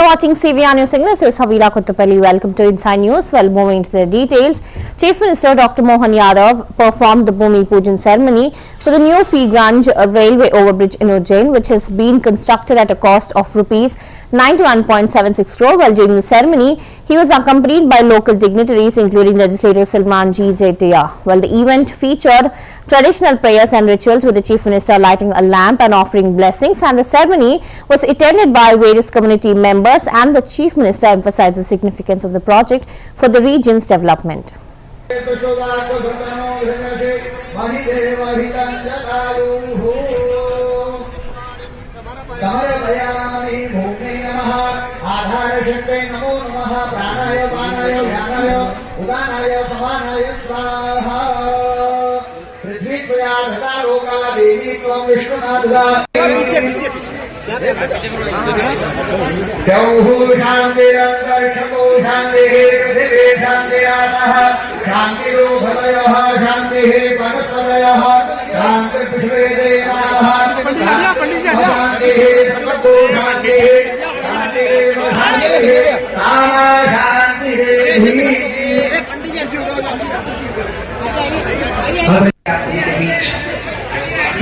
You're watching CVR News English. This is Havira Kuttapalli. Welcome to Inside News. Well, moving to the details, Chief Minister Dr. Mohan Yadav performed the Bhumi Pujan ceremony for the new Freeganj railway overbridge in Ujjain, which has been constructed at a cost of rupees 91.76 crore. While during the ceremony, he was accompanied by local dignitaries, including legislator Salman G. Jaitia. Well, the event featured traditional prayers and rituals, with the Chief Minister lighting a lamp and offering blessings, and the ceremony was attended by various community members, and the Chief Minister emphasized the significance of the project for the region's development.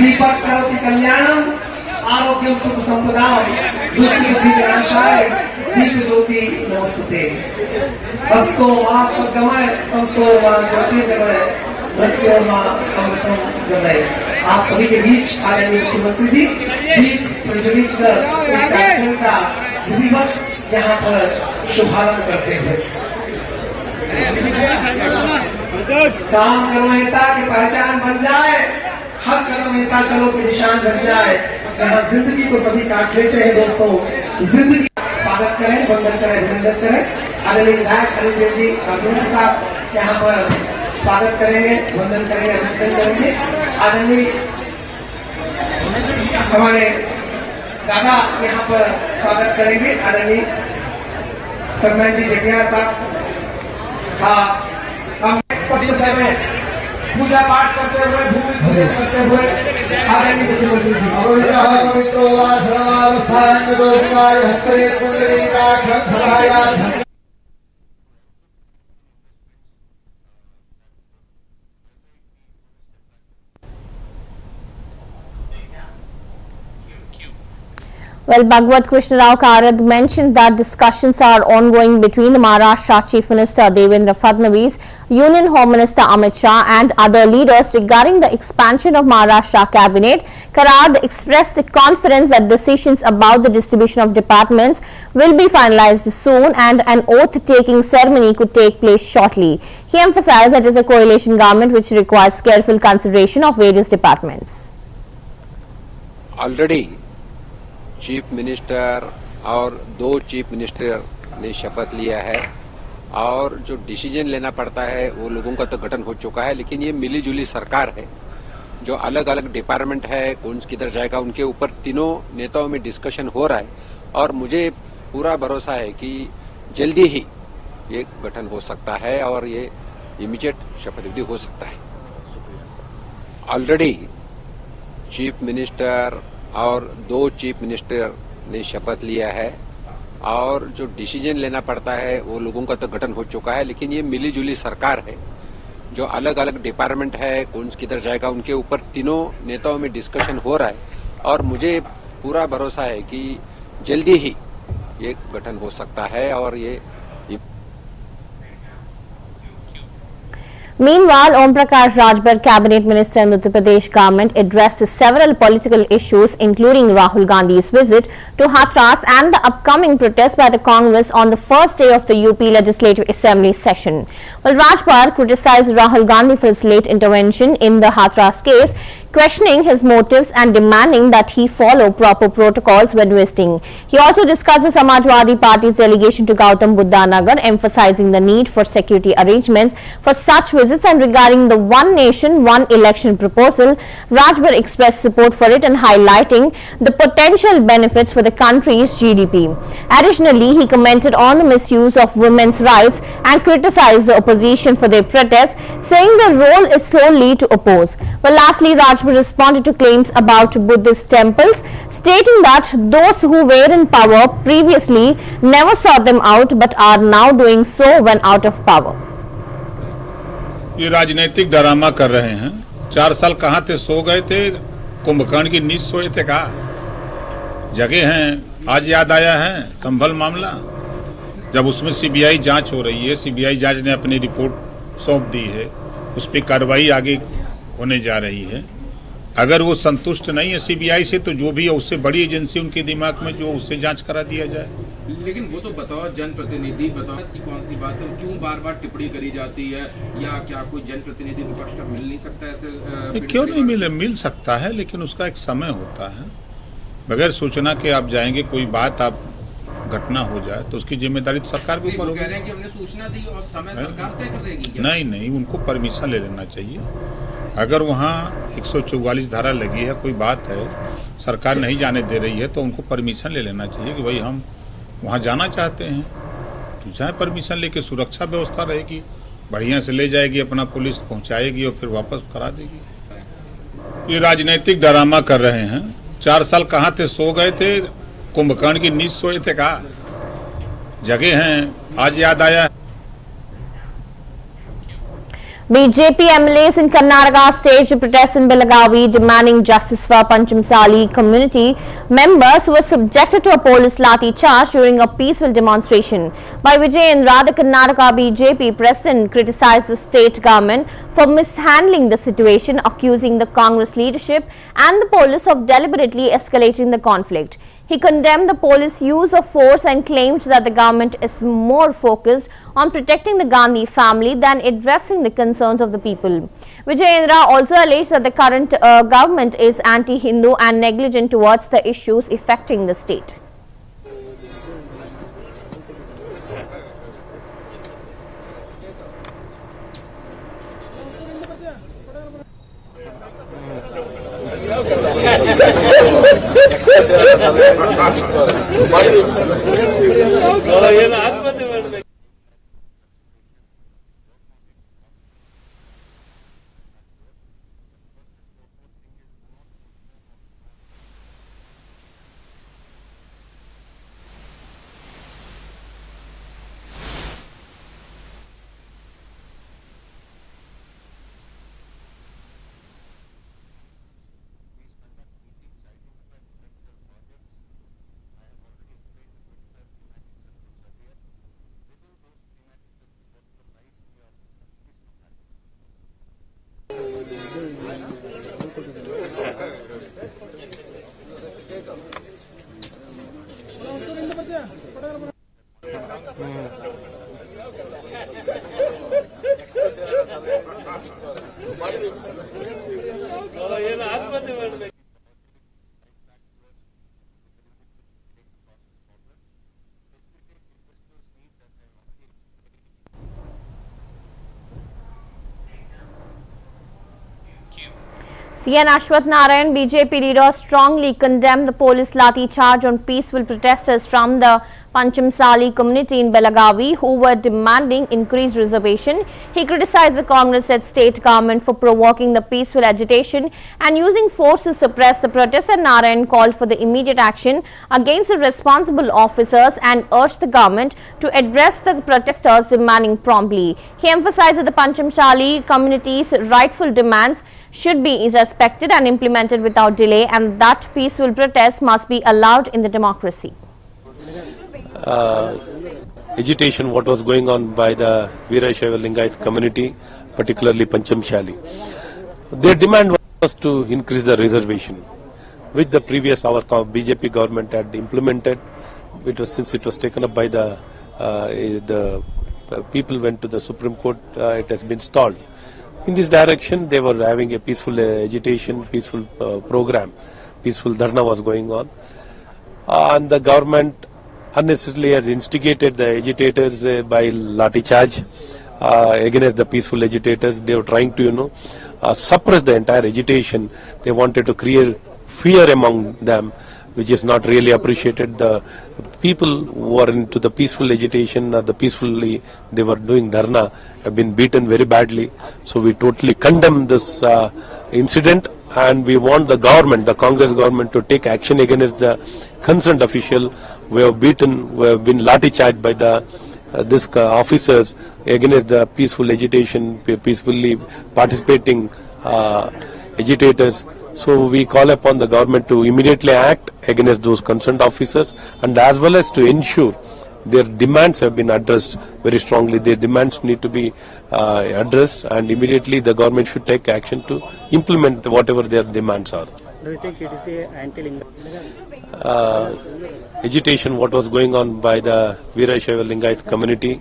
दीपक करोति कल्याणम आरोग्यम सुख संपदाम दुष्टिविनाशाय दीप ज्योति नमस्ते हस्तो मा सद्गमय तमसो मा ज्योतिर्गमय मृत्योर्मा अमृतम गमय। आप सभी के बीच आदरणीय मुख्यमंत्री जी दीप प्रज्वलित कर इस कार्यक्रम का विधिवत यहाँ पर शुभारंभ करते हुए काम करो ऐसा कि पहचान बन जाए, हर कदम ऐसा चलो कि निशान बन जाए। यहाँ जिंदगी को सभी काट लेते हैं दोस्तों, जिंदगी स्वागत करें, वंदन करें, अभिनंदन करें। आदरणीय विधायक अनिल जी राघवेंद्र साहब यहाँ पर स्वागत करेंगे, वंदन करेंगे, अभिनंदन करेंगे। आदरणीय हमारे दादा यहाँ पर स्वागत करेंगे, आदरणीय सलमान जी जटिया साहब। हाँ, हम सबसे पहले पूजा पाठ करते हुए, भूमि पूजन करते हुए आदरणीय मुख्यमंत्री जी Well, Bhagwat Krishna Rao Karag mentioned that discussions are ongoing between the Maharashtra Chief Minister Devendra Fadnavis, Union Home Minister Amit Shah and other leaders regarding the expansion of Maharashtra cabinet. Karag expressed confidence that decisions about the distribution of departments will be finalized soon and an oath-taking ceremony could take place shortly. He emphasized that it is a coalition government which requires careful consideration of various departments. Already chief minister और दो chief minister ने शपथ लिया है और जो decision लेना पड़ता है वो लोगों का तो गठन हो चुका है, लेकिन ये मिली जुली सरकार है। जो अलग अलग डिपार्टमेंट है कौन किधर जाएगा उनके ऊपर तीनों नेताओं में डिस्कशन हो रहा है और मुझे पूरा भरोसा है कि जल्दी ही ये गठन हो सकता है और ये इमीडिएट शपथ विधि हो सकता है। ऑलरेडी चीफ मिनिस्टर और दो चीफ मिनिस्टर ने शपथ लिया है और जो डिसीजन लेना पड़ता है वो लोगों का तो गठन हो चुका है, लेकिन ये मिली जुली सरकार है। जो अलग अलग डिपार्टमेंट है कौन किधर जाएगा उनके ऊपर तीनों नेताओं में डिस्कशन हो रहा है और मुझे पूरा भरोसा है कि जल्दी ही ये गठन हो सकता है और ये Meanwhile, Om Prakash Rajbhar, Cabinet Minister in the Uttar Pradesh government, addressed several political issues, including Rahul Gandhi's visit to Hathras and the upcoming protest by the Congress on the first day of the UP Legislative Assembly session. Well, Rajbhar criticized Rahul Gandhi for his late intervention in the Hathras case, questioning his motives and demanding that he follow proper protocols when visiting. He also discussed the Samajwadi Party's delegation to Gautam Buddha Nagar, emphasizing the need for security arrangements for such visits. And regarding the One Nation, One Election proposal, Rajbhar expressed support for it and highlighting the potential benefits for the country's GDP. Additionally, he commented on the misuse of women's rights and criticized the opposition for their protests, saying their role is solely to oppose. Well, lastly, Rajbhar Raj responded to claims about Buddhist temples, stating that those who were in power previously never sought them out but are now doing so when out of power. ये राजनीतिक drama कर रहे हैं। 4 साल कहाँ थे, सो गए थे, कुंभकर्ण की नींद सोए थे, कहा जगह हैं, आज याद आया है संभल मामला। जब उसमें सीबीआई जांच हो रही है, सीबीआई जांच ने अपनी रिपोर्ट सौंप दी है, उस पर कार्रवाई आगे होने जा रही है। अगर वो संतुष्ट नहीं है सीबीआई से, तो जो भी है उससे बड़ी एजेंसी उनके दिमाग में जो, उससे जांच करा दिया जाए। लेकिन वो तो बताओ, जनप्रतिनिधि बताओ कि कौन सी बात है, क्यों बार बार टिप्पणी करी जाती है, या क्या कोई जनप्रतिनिधि विपक्ष का मिल नहीं सकता ऐसे? क्यों नहीं मिल सकता है, लेकिन उसका एक समय होता है। बगैर सूचना के आप जाएंगे, कोई बात आप घटना हो जाए तो उसकी जिम्मेदारी तो सरकार के ऊपर होगी। कह रहे हैं कि हमने सूचना दी और समय सरकार तय कर देगी क्या? नहीं, उनको परमिशन ले लेना चाहिए। अगर वहाँ 144 धारा लगी है, कोई बात है, सरकार नहीं जाने दे रही है, तो उनको परमिशन ले लेना चाहिए कि भाई हम वहाँ जाना चाहते हैं, तो चाहे परमिशन लेके सुरक्षा व्यवस्था रहेगी, बढ़िया से ले जाएगी, अपना पुलिस पहुँचाएगी और फिर वापस करा देगी। ये राजनीतिक ड्रामा कर रहे हैं। 4 साल कहाँ थे, सो गए थे, कुंभकर्ण की नींद सोए थे, कहा जगह हैं, आज याद आया। BJP MLAs in Karnataka staged a protest in Belagavi demanding justice for Panchamsali community members who were subjected to a police lathi charge during a peaceful demonstration. By Vijay Indra, the Karnataka BJP president criticized the state government for mishandling the situation, accusing the Congress leadership and the police of deliberately escalating the conflict. He condemned the police use of force and claimed that the government is more focused on protecting the Gandhi family than addressing the concerns of the people. Vijay Indra also alleged that the current government is anti-Hindu and negligent towards the issues affecting the state. CN Ashwath Narayan, BJP leader, strongly condemned the police lathi charge on peaceful protesters from the Panchamsali community in Belagavi who were demanding increased reservation. He criticized the Congress-led state government for provoking the peaceful agitation and using force to suppress the protests, and Narayan called for the immediate action against the responsible officers and urged the government to address the protesters' demanding promptly. He emphasized that the Panchamsali community's rightful demands should be respected and implemented without delay, and that peaceful protests must be allowed in the democracy. Agitation what was going on by the Veerashaiva Lingayat community, particularly Panchamsali. Their demand was to increase the reservation, which the previous our BJP government had implemented. Since it was taken up by the people went to the Supreme Court, it has been stalled. In this direction, they were having a peaceful agitation, peaceful program, peaceful dharna was going on, and the government unnecessarily has instigated the agitators by lathi charge against the peaceful agitators. They were trying to, suppress the entire agitation. They wanted to create fear among them which is not really appreciated. The people who are into the peaceful agitation, the peacefully they were doing dharna, have been beaten very badly. So we totally condemn this incident, and we want the government, the Congress government, to take action against the concerned official who have beaten, who have been lathi charged by the officers against the peaceful agitation, peacefully participating agitators. So we call upon the government to immediately act against those concerned officers, and as well as to ensure their demands have been addressed very strongly. Their demands need to be addressed, and immediately the government should take action to implement whatever their demands are. Do you think it is a anti-Lingayat? Agitation, what was going on by the Veerashaiva Lingayat community.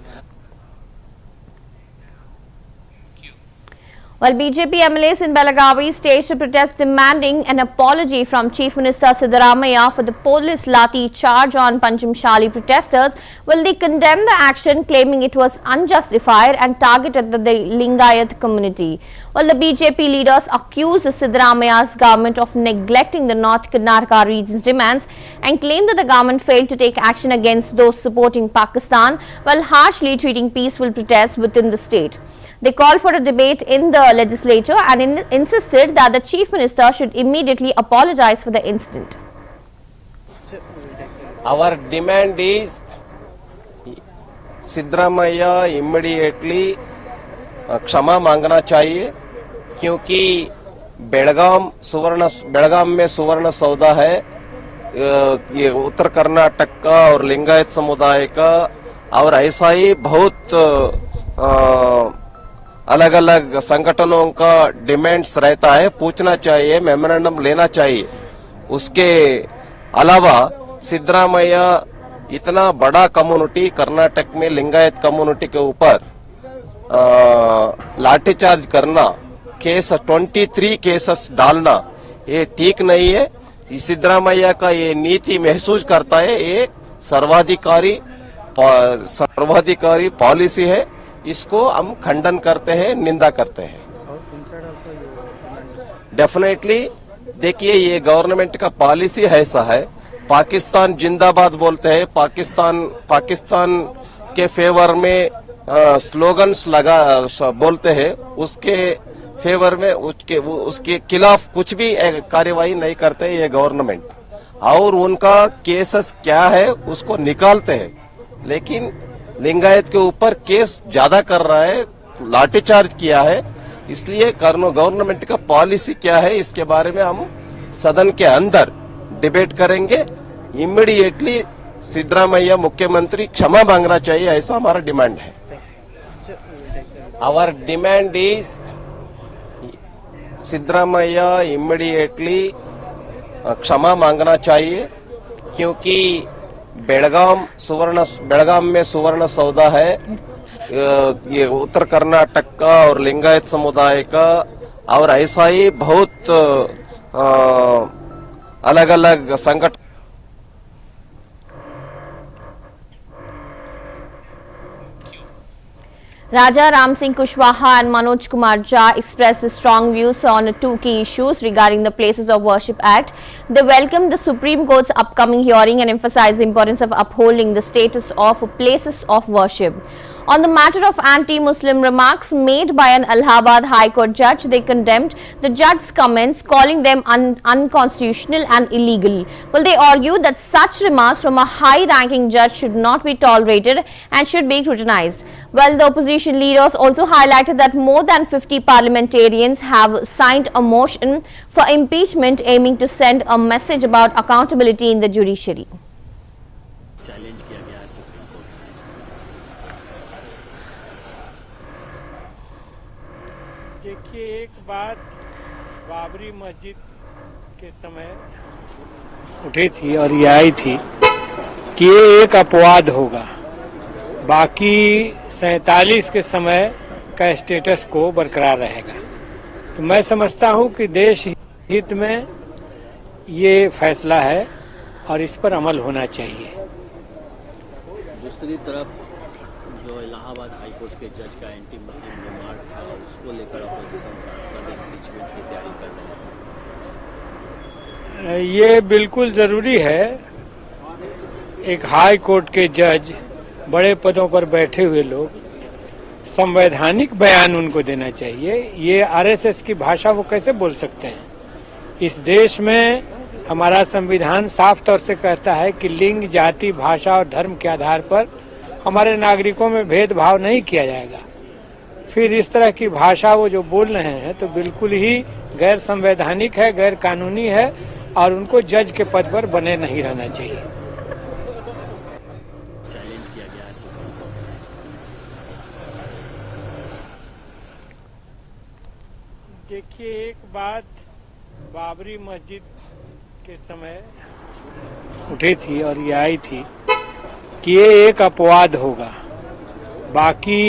While BJP MLAs in Belagavi staged a protest demanding an apology from Chief Minister Siddaramaiah for the police lathi charge on Panchimshali protesters, will they condemn the action, claiming it was unjustified and targeted the Lingayat community. While the BJP leaders accused Siddaramaiah's government of neglecting the North Karnataka region's demands and claimed that the government failed to take action against those supporting Pakistan while harshly treating peaceful protests within the state. They called for a debate in the legislature and insisted that the Chief Minister should immediately apologize for the incident. Our demand is Siddaramaiah immediately क्षमा मांगना चाहिए, क्योंकि बेलगाम में सुवर्ण सौदा है। ये उत्तर कर्नाटक का और लिंगायत समुदाय का और ऐसा ही बहुत अलग अलग संगठनों का डिमांड्स रहता है। पूछना चाहिए, मेमोरेंडम लेना चाहिए। उसके अलावा सिद्धरामैया इतना बड़ा कम्युनिटी कर्नाटक में लिंगायत कम्युनिटी के ऊपर लाठीचार्ज करना, 23 केसेस डालना, ये ठीक नहीं है। सिद्धरामैया का ये नीति महसूस करता है, ये सर्वाधिकारी पॉलिसी है। इसको हम खंडन करते हैं, निंदा करते हैं। डेफिनेटली देखिए, ये गवर्नमेंट का पॉलिसी ऐसा है। पाकिस्तान जिंदाबाद बोलते हैं, पाकिस्तान के फेवर में स्लोगन्स बोलते हैं, उसके फेवर में उसके खिलाफ कुछ भी कार्यवाही नहीं करते ये गवर्नमेंट, और उनका केसेस क्या है उसको निकालते हैं। लेकिन लिंगायत के ऊपर केस ज्यादा कर रहा है, लाठीचार्ज किया है। इसलिए गवर्नमेंट का पॉलिसी क्या है इसके बारे में हम सदन के अंदर डिबेट करेंगे। इमीडिएटली सिद्धरामैया मुख्यमंत्री क्षमा मांगना चाहिए, ऐसा हमारा डिमांड है। Our demand is Siddaramaiah immediately क्षमा मांगना चाहिए, क्योंकि बेलगाम में सुवर्ण सौदा है। ये उत्तर कर्नाटक का और लिंगायत समुदाय का और ऐसा ही बहुत अलग अलग संगठन। Raja Ram Singh Kushwaha and Manoj Kumar Jha expressed strong views on two key issues regarding the Places of Worship Act. They welcomed the Supreme Court's upcoming hearing and emphasized the importance of upholding the status of places of worship. On the matter of anti-Muslim remarks made by an Allahabad High Court judge, they condemned the judge's comments, calling them unconstitutional and illegal. Well, they argued that such remarks from a high-ranking judge should not be tolerated and should be scrutinized. Well, the opposition leaders also highlighted that more than 50 parliamentarians have signed a motion for impeachment aiming to send a message about accountability in the judiciary. देखिए, एक बात बाबरी मस्जिद के समय उठी थी और ये आई थी कि ये एक अपवाद होगा, बाकी 47 के समय का स्टेटस को बरकरार रहेगा। तो मैं समझता हूँ कि देश हित में ये फैसला है और इस पर अमल होना चाहिए। दूसरी तरफ जो इलाहाबाद हाई कोर्ट के जज का एंटी मुस्लिम रिमार्क था, उसको लेकर अपोजिशन सांसद इम्पीचमेंट की तैयारी कर रहे हैं। ये बिल्कुल ज़रूरी है। एक हाई कोर्ट के जज, बड़े पदों पर बैठे हुए लोग, संवैधानिक बयान उनको देना चाहिए। ये आरएसएस की भाषा वो कैसे बोल सकते हैं? इस देश में हमारा संविधान साफ तौर से कहता है कि लिंग, जाति, भाषा और धर्म के आधार पर हमारे नागरिकों में भेदभाव नहीं किया जाएगा। फिर इस तरह की भाषा वो जो बोल रहे हैं तो बिल्कुल ही गैर संवैधानिक है, गैर कानूनी है और उनको जज के पद पर बने नहीं रहना चाहिए। चैलेंज किया गया है सुप्रीम कोर्ट में। देखिए, एक बात बाबरी मस्जिद के समय उठी थी और ये आई थी कि ये एक अपवाद होगा, बाकी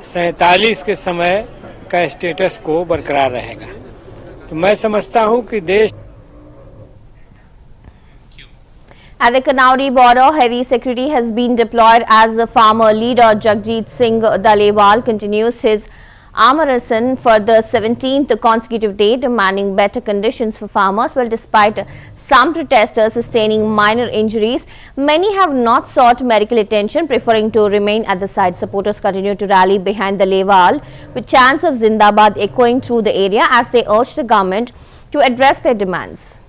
47 के समय का स्टेटस को बरकरार रहेगा। तो मैं समझता हूं कि देश At the Kanauji border, heavy security has been deployed as the farmer leader Jagjit Singh Dalewal continues his Amarasan for the 17th consecutive day, demanding better conditions for farmers. Well, despite some protesters sustaining minor injuries, many have not sought medical attention, preferring to remain at the site. Supporters continue to rally behind Dalewal, with chants of Zindabad echoing through the area as they urge the government to address their demands.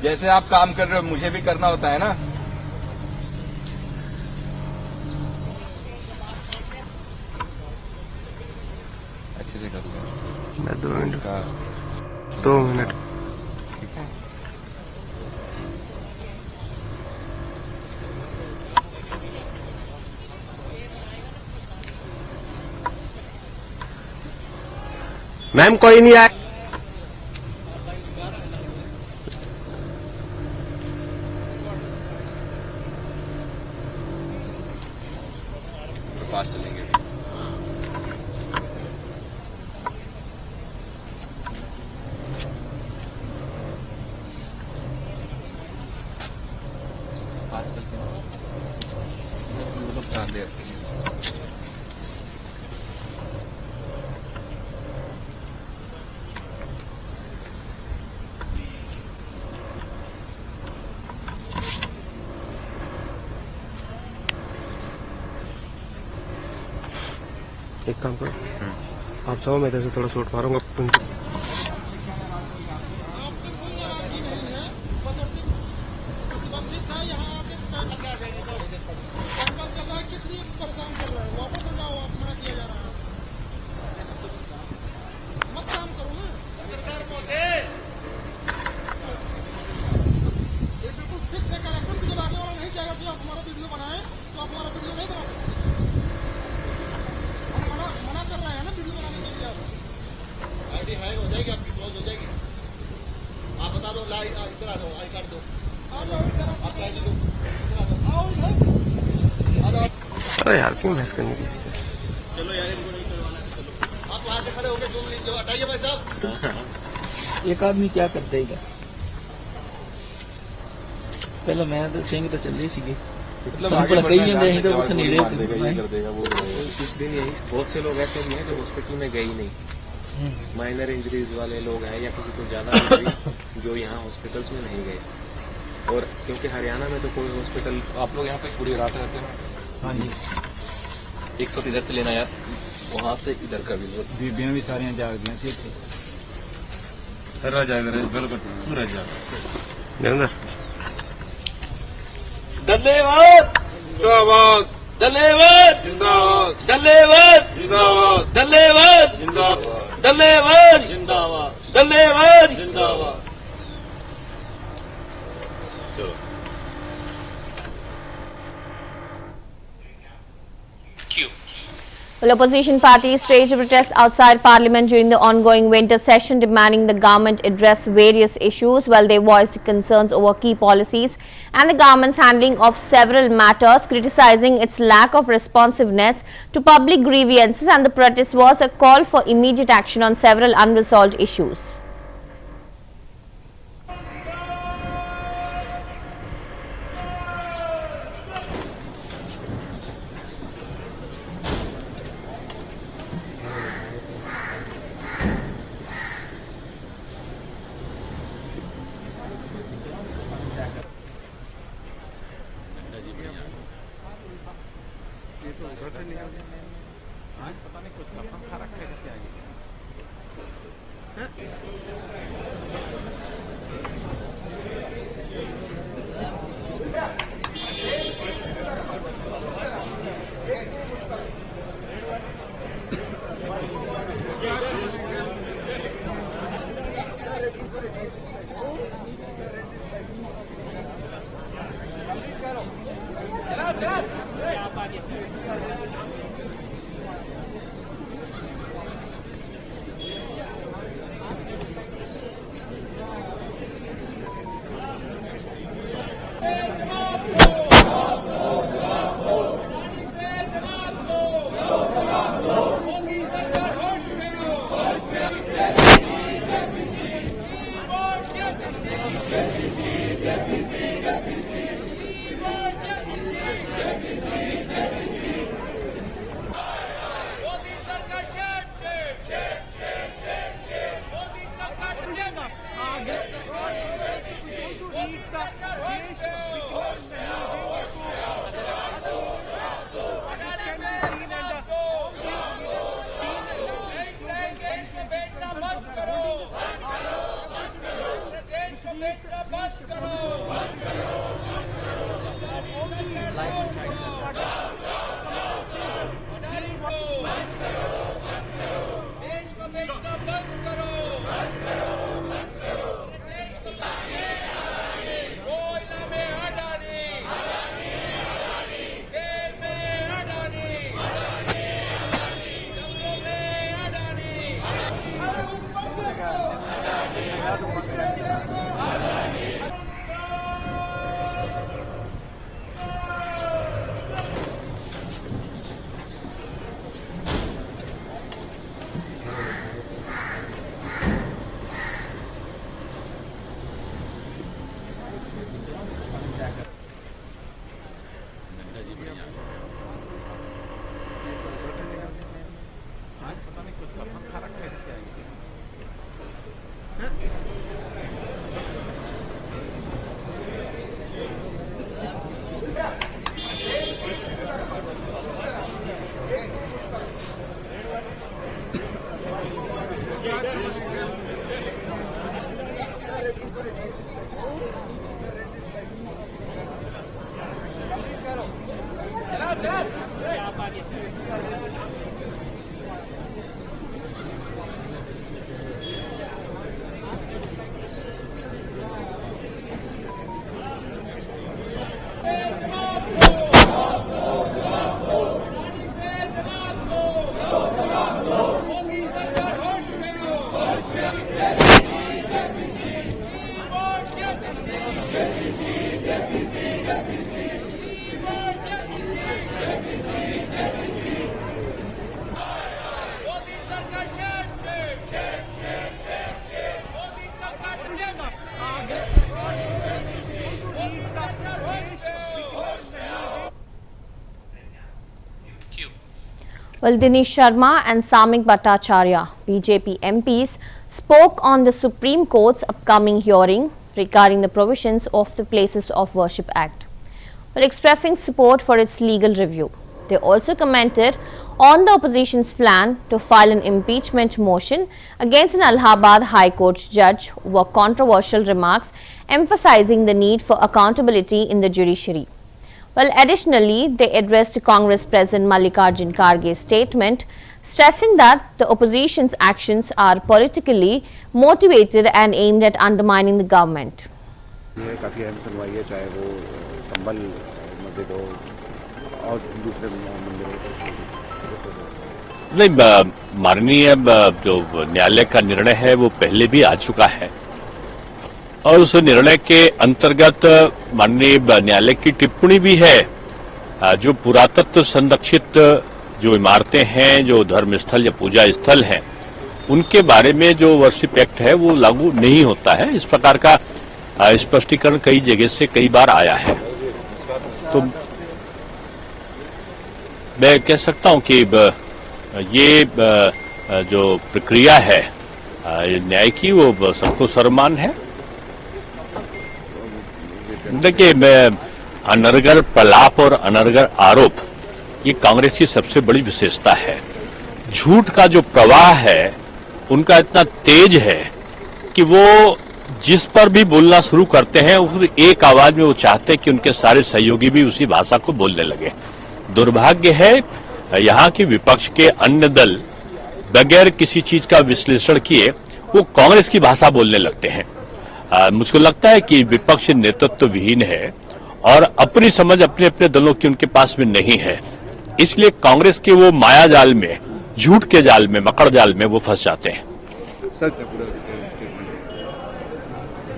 जैसे आप काम कर रहे हो मुझे भी करना होता है ना। अच्छे से करता हूँ मैं 2 मिनट का 2 मिनट। ठीक है, मैम कोई नहीं आए। पास चलेंगे। पास चलते हैं, ध्यान दे। एक काम करो, आप जाओ, मैं इधर से थोड़ा शॉट मारूंगा। अरे यार क्यों बहस करनी थी? चलो यार, इनको नहीं करवाना है, चलो आप वहां से खड़े होकर जो मिनट हटाइए भाई साहब। एक आदमी क्या कर देगा? पहले मैं तो सिंह तो चल रही सी मतलब कई नहीं तो कुछ नहीं कर देगा वो। कुछ दिन यही बहुत से लोग ऐसे भी हैं जो हॉस्पिटल में गए ही नहीं, माइनर इंजरीज वाले लोग हैं या किसी को ज्यादा इंजरी जो यहाँ हॉस्पिटल्स में नहीं गए। और क्योंकि हरियाणा में तो कोई हॉस्पिटल, आप लोग यहाँ पे पूरी रात रहते हो? हाँ जी 100 इधर से लेना यार, वहाँ से इधर का विजुअल। बीबियां भी सारियां जाग गई सी रह जाएगा, बिल्कुल रह जाएगा। धन्यवाद जिंदाबाद, धन्यवाद जिंदाबाद, धन्यवाद जिंदाबाद, धन्यवाद जिंदाबाद, धन्यवाद जिंदाबाद, धन्यवाद जिंदाबाद। Well, opposition parties staged a protest outside Parliament during the ongoing winter session, demanding the government address various issues, while they voiced concerns over key policies and the government's handling of several matters, criticizing its lack of responsiveness to public grievances, and the protest was a call for immediate action on several unresolved issues. Well, Dinesh Sharma and Samik Bhattacharya, BJP MPs, spoke on the Supreme Court's upcoming hearing regarding the provisions of the Places of Worship Act, while expressing support for its legal review. They also commented on the opposition's plan to file an impeachment motion against an Allahabad High Court judge over controversial remarks emphasizing the need for accountability in the judiciary. Well, additionally, they addressed Congress President Mallikarjun Kharge's statement, stressing that the opposition's actions are politically motivated and aimed at undermining the government. ये काफ़ी अहम सुनवाई है, चाहे वो संभल मस्जिद हो और दूसरे मंदिरों नहीं, माननीय जो न्यायालय का निर्णय है वो पहले भी आ चुका है और उस निर्णय के अंतर्गत माननीय न्यायालय की टिप्पणी भी है। जो पुरातत्व संरक्षित जो इमारतें हैं, जो धर्म स्थल या पूजा स्थल हैं, उनके बारे में जो वर्शिप एक्ट है वो लागू नहीं होता है। इस प्रकार का स्पष्टीकरण कई जगह से कई बार आया है। तो मैं कह सकता हूं कि ये जो प्रक्रिया है न्याय की वो सबको सम्मान है। देखिए, अनर्गल प्रलाप और अनर्गल आरोप ये कांग्रेस की सबसे बड़ी विशेषता है। झूठ का जो प्रवाह है उनका इतना तेज है कि वो जिस पर भी बोलना शुरू करते हैं उस एक आवाज में वो चाहते हैं कि उनके सारे सहयोगी भी उसी भाषा को बोलने लगे। दुर्भाग्य है यहाँ के विपक्ष के अन्य दल बगैर किसी चीज का विश्लेषण किए वो कांग्रेस की भाषा बोलने लगते हैं। मुझको लगता है कि विपक्ष नेतृत्व विहीन है और अपनी समझ अपने अपने दलों की उनके पास में नहीं है, इसलिए कांग्रेस के वो माया जाल में, झूठ के जाल में, मकड़ जाल में वो फंस जाते हैं।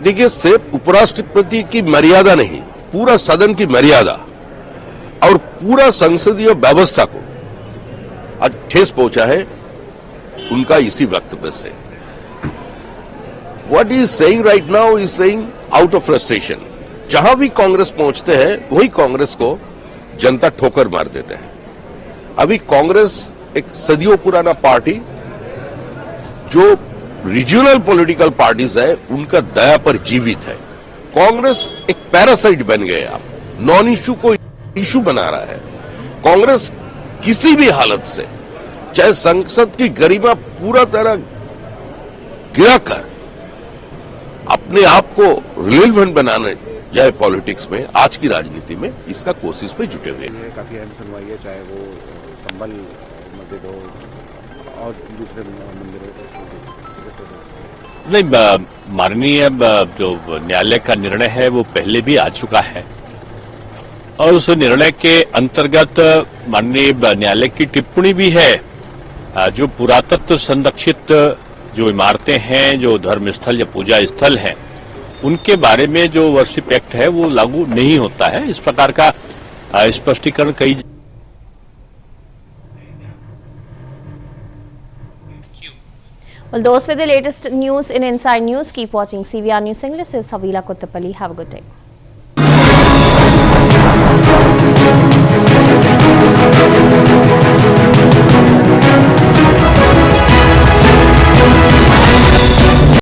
देखिए, सिर्फ उपराष्ट्रपति की मर्यादा नहीं, पूरा सदन की मर्यादा और पूरा संसदीय व्यवस्था को आज ठेस पहुंचा है उनका इसी वक्तव्य से। What he is saying right now is saying out of frustration. जहां भी कांग्रेस पहुंचते हैं वही कांग्रेस को जनता ठोकर मार देते हैं। अभी कांग्रेस एक सदियों पुराना पार्टी जो रीजनल पॉलिटिकल पार्टीज है उनका दया पर जीवित है। कांग्रेस एक पैरासाइट बन गए, आप नॉन इश्यू को इश्यू बना रहा है। कांग्रेस किसी भी हालत से, चाहे संसद की गरिमा पूरा तरह गिराकर अपने आप को रिलेवेंट बनाने जाए पॉलिटिक्स में, आज की राजनीति में, इसका कोशिश पे जुटे हुए हैं। काफ़ी अहम सुनवाई है, चाहे वो संभल मस्जिद हो और दूसरे मंदिरों नहीं, माननीय जो न्यायालय का निर्णय है वो पहले भी आ चुका है और उस निर्णय के अंतर्गत माननीय न्यायालय की टिप्पणी भी है। जो पुरातत्व संरक्षित जो इमारतें हैं, जो धर्म स्थल या पूजा स्थल हैं, उनके बारे में जो वर्शिप एक्ट है वो लागू नहीं होता है। इस प्रकार का स्पष्टीकरण कई Well, those were the latest news in Inside News. Keep watching CVR News English. This is Havila Kottapalli. Have a good day.